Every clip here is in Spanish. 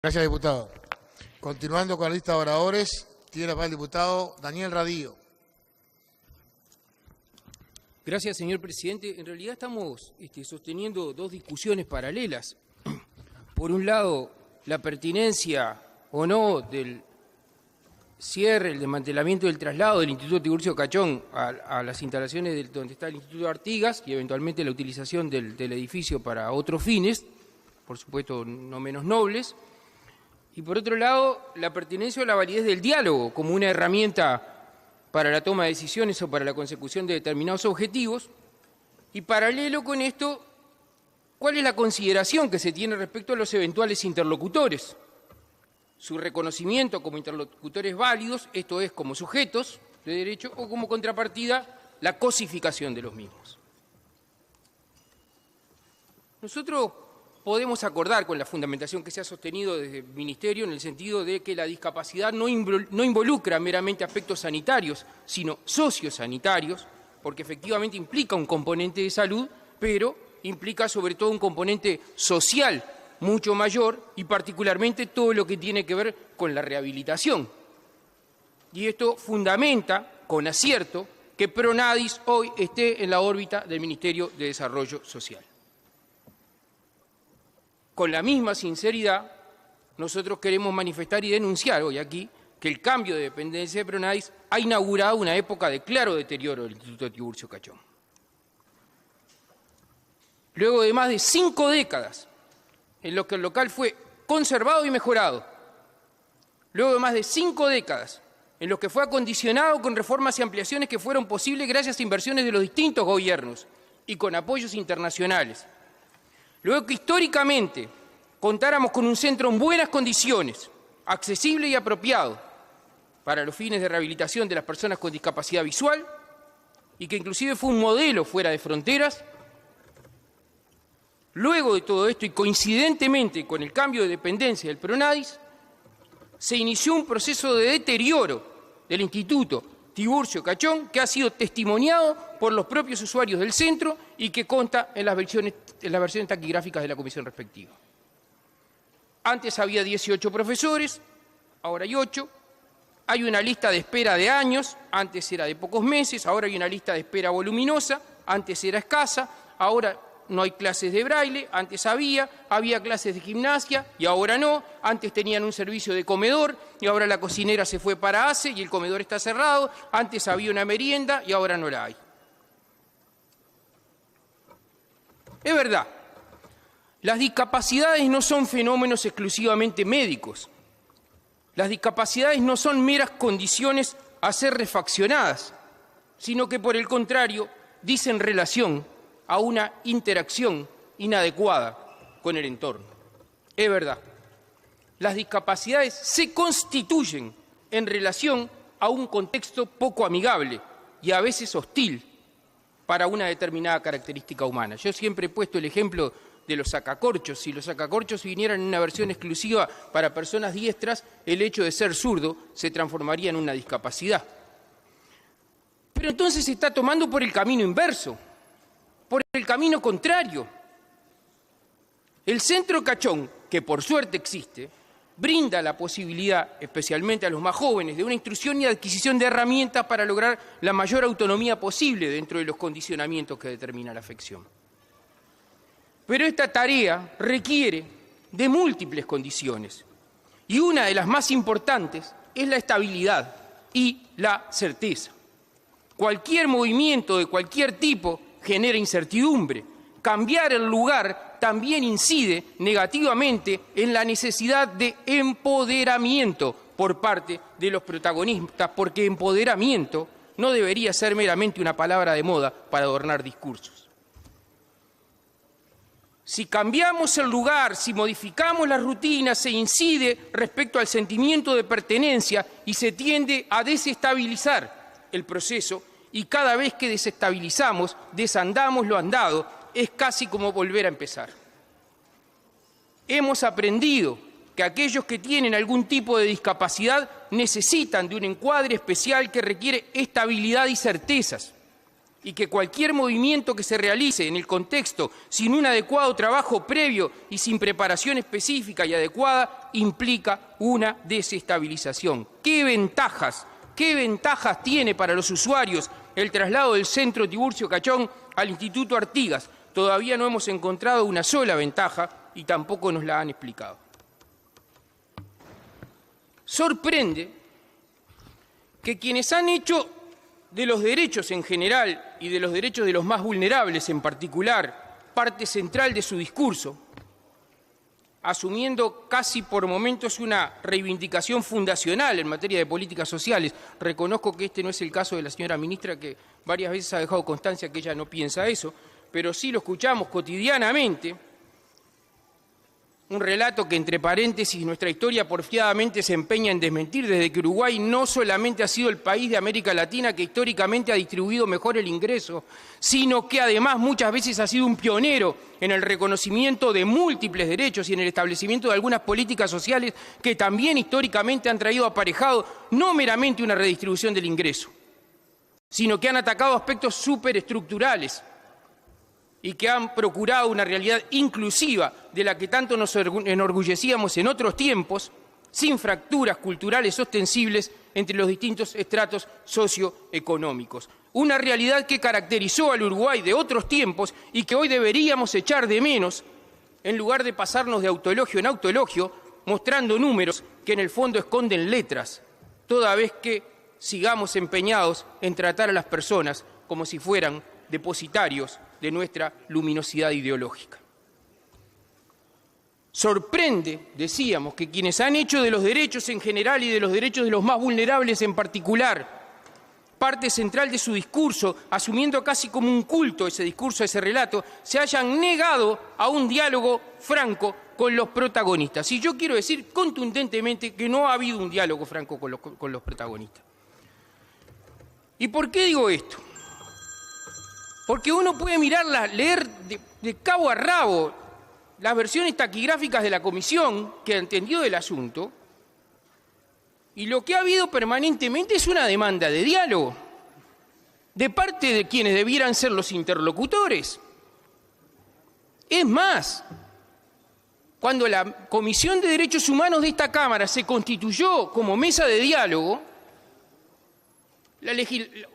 Gracias, diputado. Continuando con la lista de oradores, tiene la palabra el diputado Daniel Radío. Gracias, señor presidente. En realidad estamos sosteniendo dos discusiones paralelas. Por un lado, la pertinencia o no del cierre, el desmantelamiento del traslado del Instituto Tiburcio Cachón a las instalaciones donde está el Instituto Artigas y eventualmente la utilización del edificio para otros fines, por supuesto no menos nobles. Y por otro lado, la pertinencia o la validez del diálogo como una herramienta para la toma de decisiones o para la consecución de determinados objetivos. Y paralelo con esto, ¿cuál es la consideración que se tiene respecto a los eventuales interlocutores? Su reconocimiento como interlocutores válidos, esto es, como sujetos de derecho, o como contrapartida, la cosificación de los mismos. Nosotros podemos acordar con la fundamentación que se ha sostenido desde el Ministerio en el sentido de que la discapacidad no involucra meramente aspectos sanitarios, sino sociosanitarios, porque efectivamente implica un componente de salud, pero implica sobre todo un componente social mucho mayor y particularmente todo lo que tiene que ver con la rehabilitación. Y esto fundamenta, con acierto, que Pronadis hoy esté en la órbita del Ministerio de Desarrollo Social. Con la misma sinceridad, nosotros queremos manifestar y denunciar hoy aquí que el cambio de dependencia de Pronadis ha inaugurado una época de claro deterioro del Instituto Tiburcio Cachón. Luego de más de 5 décadas en los que el local fue conservado y mejorado, luego de más de 5 décadas en los que fue acondicionado con reformas y ampliaciones que fueron posibles gracias a inversiones de los distintos gobiernos y con apoyos internacionales, luego que históricamente contáramos con un centro en buenas condiciones, accesible y apropiado para los fines de rehabilitación de las personas con discapacidad visual y que inclusive fue un modelo fuera de fronteras, luego de todo esto y coincidentemente con el cambio de dependencia del Pronadis, se inició un proceso de deterioro del Instituto Tiburcio Cachón que ha sido testimoniado por los propios usuarios del centro y que consta en las versiones taquigráficas de la comisión respectiva. Antes había 18 profesores, ahora hay 8. Hay una lista de espera de años, antes era de pocos meses, ahora hay una lista de espera voluminosa, antes era escasa, ahora no hay clases de braille, antes había clases de gimnasia y ahora no, antes tenían un servicio de comedor y ahora la cocinera se fue para ACE y el comedor está cerrado, antes había una merienda y ahora no la hay. Es verdad, las discapacidades no son fenómenos exclusivamente médicos. Las discapacidades no son meras condiciones a ser refaccionadas, sino que por el contrario dicen relación a una interacción inadecuada con el entorno. Es verdad, las discapacidades se constituyen en relación a un contexto poco amigable y a veces hostil para una determinada característica humana. Yo siempre he puesto el ejemplo de los sacacorchos. Si los sacacorchos vinieran en una versión exclusiva para personas diestras, el hecho de ser zurdo se transformaría en una discapacidad. Pero entonces se está tomando por el camino inverso, por el camino contrario. El Centro Cachón, que por suerte existe, brinda la posibilidad, especialmente a los más jóvenes, de una instrucción y adquisición de herramientas para lograr la mayor autonomía posible dentro de los condicionamientos que determina la afección. Pero esta tarea requiere de múltiples condiciones y una de las más importantes es la estabilidad y la certeza. Cualquier movimiento de cualquier tipo genera incertidumbre. Cambiar el lugar también incide negativamente en la necesidad de empoderamiento por parte de los protagonistas, porque empoderamiento no debería ser meramente una palabra de moda para adornar discursos. Si cambiamos el lugar, si modificamos las rutinas, se incide respecto al sentimiento de pertenencia y se tiende a desestabilizar el proceso y cada vez que desestabilizamos, desandamos lo andado, es casi como volver a empezar. Hemos aprendido que aquellos que tienen algún tipo de discapacidad necesitan de un encuadre especial que requiere estabilidad y certezas. y que cualquier movimiento que se realice en el contexto sin un adecuado trabajo previo y sin preparación específica y adecuada implica una desestabilización. ¿Qué ventajas tiene para los usuarios el traslado del Centro Tiburcio Cachón al Instituto Artigas? Todavía no hemos encontrado una sola ventaja y tampoco nos la han explicado. Sorprende que quienes han hecho de los derechos en general y de los derechos de los más vulnerables en particular parte central de su discurso, asumiendo casi por momentos una reivindicación fundacional en materia de políticas sociales. Reconozco que este no es el caso de la señora ministra, que varias veces ha dejado constancia que ella no piensa eso, pero sí lo escuchamos cotidianamente. Un relato que, entre paréntesis, nuestra historia porfiadamente se empeña en desmentir desde que Uruguay no solamente ha sido el país de América Latina que históricamente ha distribuido mejor el ingreso, sino que además muchas veces ha sido un pionero en el reconocimiento de múltiples derechos y en el establecimiento de algunas políticas sociales que también históricamente han traído aparejado no meramente una redistribución del ingreso, sino que han atacado aspectos superestructurales y que han procurado una realidad inclusiva de la que tanto nos enorgullecíamos en otros tiempos, sin fracturas culturales ostensibles entre los distintos estratos socioeconómicos. Una realidad que caracterizó al Uruguay de otros tiempos y que hoy deberíamos echar de menos, en lugar de pasarnos de autoelogio en autoelogio, mostrando números que en el fondo esconden letras, toda vez que sigamos empeñados en tratar a las personas como si fueran depositarios de nuestra luminosidad ideológica. Sorprende, decíamos, que quienes han hecho de los derechos en general y de los derechos de los más vulnerables en particular parte central de su discurso, asumiendo casi como un culto ese discurso, ese relato, se hayan negado a un diálogo franco con los protagonistas. Y yo quiero decir contundentemente que no ha habido un diálogo franco con los protagonistas. ¿Y por qué digo esto? Porque uno puede leer de cabo a rabo las versiones taquigráficas de la comisión que entendió del asunto, y lo que ha habido permanentemente es una demanda de diálogo de parte de quienes debieran ser los interlocutores. Es más, cuando la Comisión de Derechos Humanos de esta Cámara se constituyó como mesa de diálogo,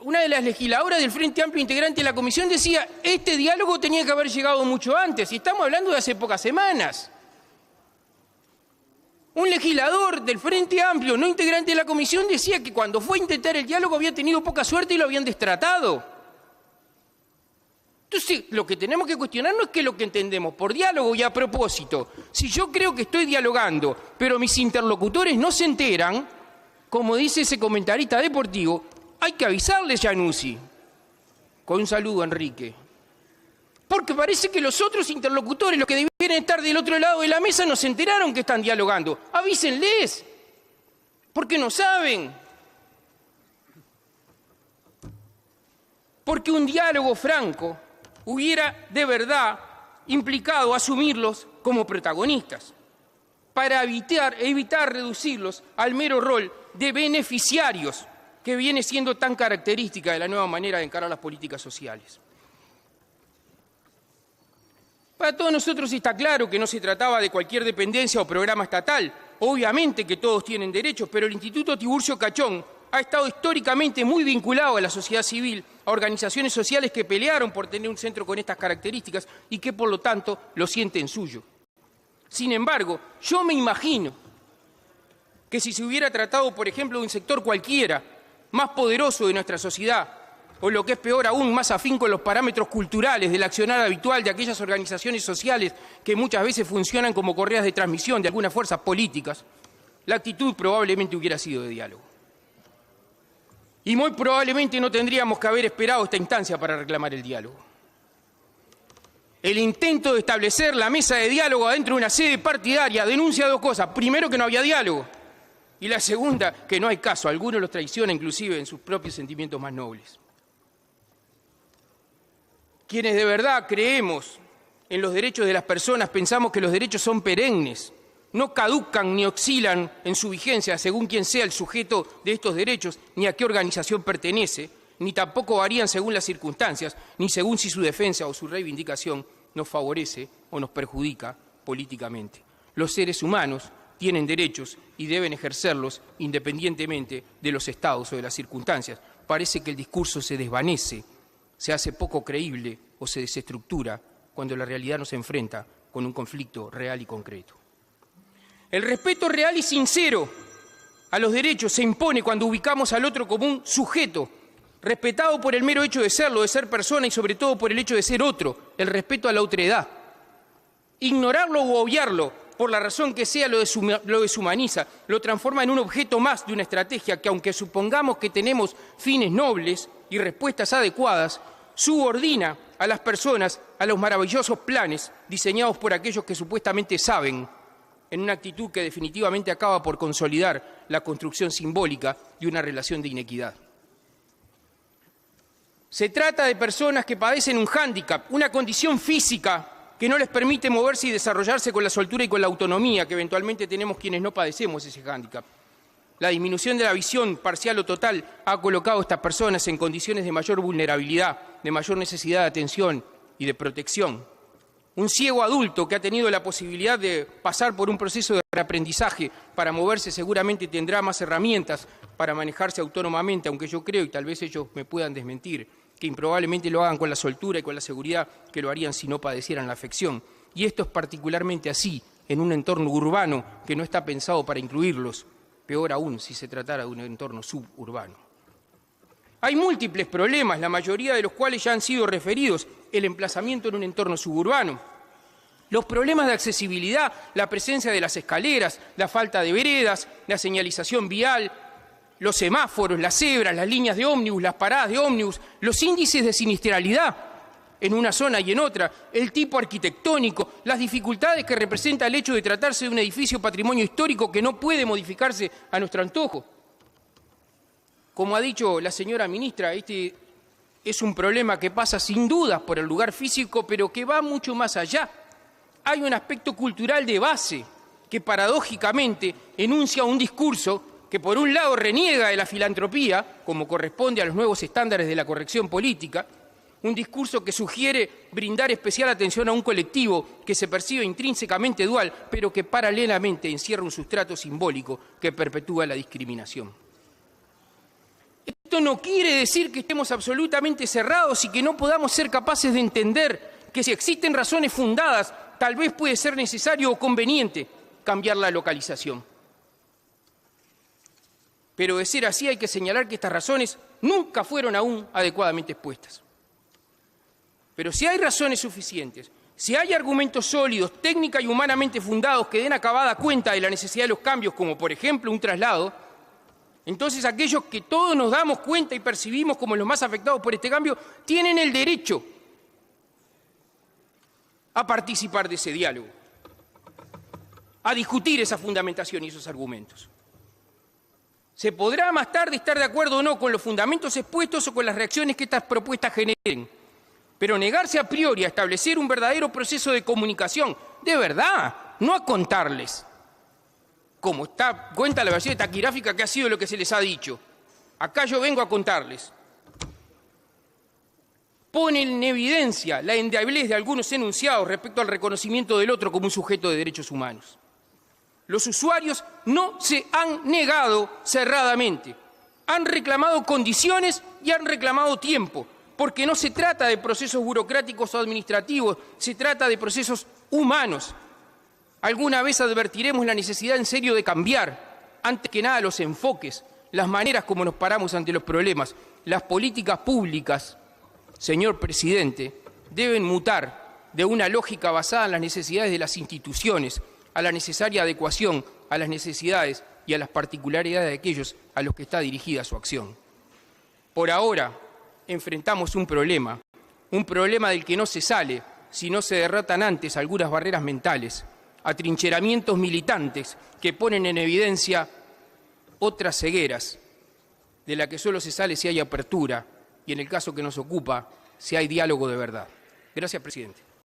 una de las legisladoras del Frente Amplio integrante de la comisión decía: este diálogo tenía que haber llegado mucho antes, y estamos hablando de hace pocas semanas. Un legislador del Frente Amplio, no integrante de la comisión, decía que cuando fue a intentar el diálogo había tenido poca suerte y lo habían destratado. Entonces, lo que tenemos que cuestionar no es qué es lo que entendemos por diálogo. Y a propósito, si yo creo que estoy dialogando, pero mis interlocutores no se enteran, como dice ese comentarista deportivo, hay que avisarles, Januzzi. Con un saludo, Enrique. Porque parece que los otros interlocutores, los que debieran estar del otro lado de la mesa, no se enteraron que están dialogando. Avísenles, porque no saben. Porque un diálogo franco hubiera de verdad implicado asumirlos como protagonistas, para evitar reducirlos al mero rol de beneficiarios que viene siendo tan característica de la nueva manera de encarar las políticas sociales. Para todos nosotros está claro que no se trataba de cualquier dependencia o programa estatal. Obviamente que todos tienen derechos, pero el Instituto Tiburcio Cachón ha estado históricamente muy vinculado a la sociedad civil, a organizaciones sociales que pelearon por tener un centro con estas características y que, por lo tanto, lo sienten suyo. Sin embargo, yo me imagino que si se hubiera tratado, por ejemplo, de un sector cualquiera, más poderoso de nuestra sociedad, o lo que es peor aún, más afín con los parámetros culturales del accionar habitual de aquellas organizaciones sociales que muchas veces funcionan como correas de transmisión de algunas fuerzas políticas, la actitud probablemente hubiera sido de diálogo. Y muy probablemente no tendríamos que haber esperado esta instancia para reclamar el diálogo. El intento de establecer la mesa de diálogo adentro de una sede partidaria denuncia dos cosas. Primero, que no había diálogo. Y la segunda, que no hay caso. Algunos los traiciona inclusive en sus propios sentimientos más nobles. Quienes de verdad creemos en los derechos de las personas, pensamos que los derechos son perennes, no caducan ni oscilan en su vigencia según quien sea el sujeto de estos derechos ni a qué organización pertenece, ni tampoco varían según las circunstancias, ni según si su defensa o su reivindicación nos favorece o nos perjudica políticamente. Los seres humanos tienen derechos y deben ejercerlos independientemente de los estados o de las circunstancias. Parece que el discurso se desvanece, se hace poco creíble o se desestructura cuando la realidad nos enfrenta con un conflicto real y concreto. El respeto real y sincero a los derechos se impone cuando ubicamos al otro como un sujeto, respetado por el mero hecho de serlo, de ser persona y sobre todo por el hecho de ser otro, el respeto a la otredad. Ignorarlo u obviarlo, por la razón que sea, lo deshumaniza, lo transforma en un objeto más de una estrategia que, aunque supongamos que tenemos fines nobles y respuestas adecuadas, subordina a las personas a los maravillosos planes diseñados por aquellos que supuestamente saben, en una actitud que definitivamente acaba por consolidar la construcción simbólica de una relación de inequidad. Se trata de personas que padecen un hándicap, una condición física que no les permite moverse y desarrollarse con la soltura y con la autonomía que eventualmente tenemos quienes no padecemos ese hándicap. La disminución de la visión parcial o total ha colocado a estas personas en condiciones de mayor vulnerabilidad, de mayor necesidad de atención y de protección. Un ciego adulto que ha tenido la posibilidad de pasar por un proceso de reaprendizaje para moverse seguramente tendrá más herramientas para manejarse autónomamente, aunque yo creo, y tal vez ellos me puedan desmentir, que improbablemente lo hagan con la soltura y con la seguridad que lo harían si no padecieran la afección. Y esto es particularmente así en un entorno urbano que no está pensado para incluirlos, peor aún si se tratara de un entorno suburbano. Hay múltiples problemas, la mayoría de los cuales ya han sido referidos, el emplazamiento en un entorno suburbano, los problemas de accesibilidad, la presencia de las escaleras, la falta de veredas, la señalización vial, los semáforos, las cebras, las líneas de ómnibus, las paradas de ómnibus, los índices de siniestralidad en una zona y en otra, el tipo arquitectónico, las dificultades que representa el hecho de tratarse de un edificio patrimonio histórico que no puede modificarse a nuestro antojo. Como ha dicho la señora ministra, este es un problema que pasa sin dudas por el lugar físico, pero que va mucho más allá. Hay un aspecto cultural de base que paradójicamente enuncia un discurso que por un lado reniega de la filantropía, como corresponde a los nuevos estándares de la corrección política, un discurso que sugiere brindar especial atención a un colectivo que se percibe intrínsecamente dual, pero que paralelamente encierra un sustrato simbólico que perpetúa la discriminación. Esto no quiere decir que estemos absolutamente cerrados y que no podamos ser capaces de entender que si existen razones fundadas, tal vez puede ser necesario o conveniente cambiar la localización. Pero de ser así hay que señalar que estas razones nunca fueron aún adecuadamente expuestas. Pero si hay razones suficientes, si hay argumentos sólidos, técnica y humanamente fundados que den acabada cuenta de la necesidad de los cambios, como por ejemplo un traslado, entonces aquellos que todos nos damos cuenta y percibimos como los más afectados por este cambio, tienen el derecho a participar de ese diálogo, a discutir esa fundamentación y esos argumentos. Se podrá más tarde estar de acuerdo o no con los fundamentos expuestos o con las reacciones que estas propuestas generen, pero negarse a priori a establecer un verdadero proceso de comunicación, de verdad, no a contarles, como cuenta la versión taquigráfica que ha sido lo que se les ha dicho. Acá yo vengo a contarles. Pone en evidencia la endeblez de algunos enunciados respecto al reconocimiento del otro como un sujeto de derechos humanos. Los usuarios no se han negado cerradamente, han reclamado condiciones y han reclamado tiempo, porque no se trata de procesos burocráticos o administrativos, se trata de procesos humanos. Alguna vez advertiremos la necesidad en serio de cambiar, antes que nada, los enfoques, las maneras como nos paramos ante los problemas. Las políticas públicas, señor presidente, deben mutar de una lógica basada en las necesidades de las instituciones, a la necesaria adecuación a las necesidades y a las particularidades de aquellos a los que está dirigida su acción. Por ahora, enfrentamos un problema del que no se sale si no se derrotan antes algunas barreras mentales, atrincheramientos militantes que ponen en evidencia otras cegueras, de la que solo se sale si hay apertura y, en el caso que nos ocupa, si hay diálogo de verdad. Gracias, presidente.